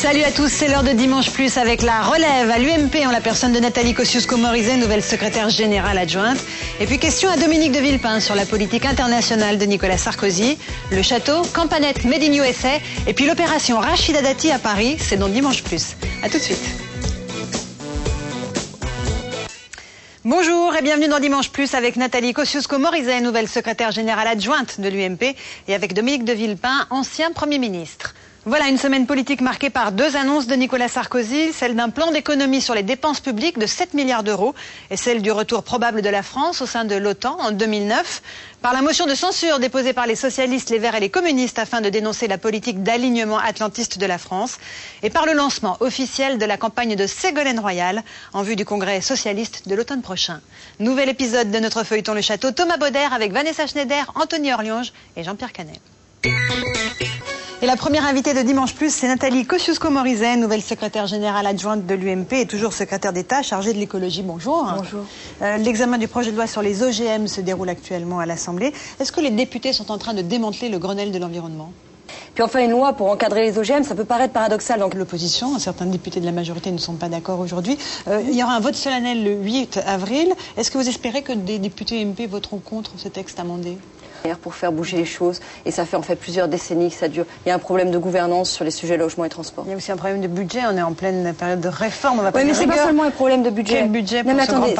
Salut à tous, c'est l'heure de Dimanche Plus avec la relève à l'UMP en la personne de Nathalie Kosciusko-Morizet, nouvelle secrétaire générale adjointe. Et puis question à Dominique de Villepin sur la politique internationale de Nicolas Sarkozy, le château, Campanette Made in USA et puis l'opération Rachida Dati à Paris, c'est dans Dimanche Plus. A tout de suite. Bonjour et bienvenue dans Dimanche Plus avec Nathalie Kosciusko-Morizet, nouvelle secrétaire générale adjointe de l'UMP et avec Dominique de Villepin, ancien Premier ministre. Voilà une semaine politique marquée par deux annonces de Nicolas Sarkozy, celle d'un plan d'économie sur les dépenses publiques de 7 milliards d'euros et celle du retour probable de la France au sein de l'OTAN en 2009. Par la motion de censure déposée par les socialistes, les Verts et les communistes afin de dénoncer la politique d'alignement atlantiste de la France et par le lancement officiel de la campagne de Ségolène Royal en vue du congrès socialiste de l'automne prochain. Nouvel épisode de notre feuilleton Le Château, Thomas Bauder avec Vanessa Schneider, Anthony Orlionge et Jean-Pierre Canet. Et la première invitée de Dimanche Plus, c'est Nathalie Kosciusko-Morizet, nouvelle secrétaire générale adjointe de l'UMP et toujours secrétaire d'État chargée de l'écologie. Bonjour. Bonjour. L'examen du projet de loi sur les OGM se déroule actuellement à l'Assemblée. Est-ce que les députés sont en train de démanteler le Grenelle de l'environnement ? Puis enfin, une loi pour encadrer les OGM, ça peut paraître paradoxal. Donc l'opposition, certains députés de la majorité ne sont pas d'accord aujourd'hui. Il y aura un vote solennel le 8 avril. Est-ce que vous espérez que des députés UMP voteront contre ce texte amendé ? Pour faire bouger les choses, et ça fait en fait plusieurs décennies que ça dure. Il y a un problème de gouvernance sur les sujets logement et transport. Il y a aussi un problème de budget, on est en pleine période de réforme. On va oui, mais c'est pas seulement un problème de budget. Quel budget pour se grand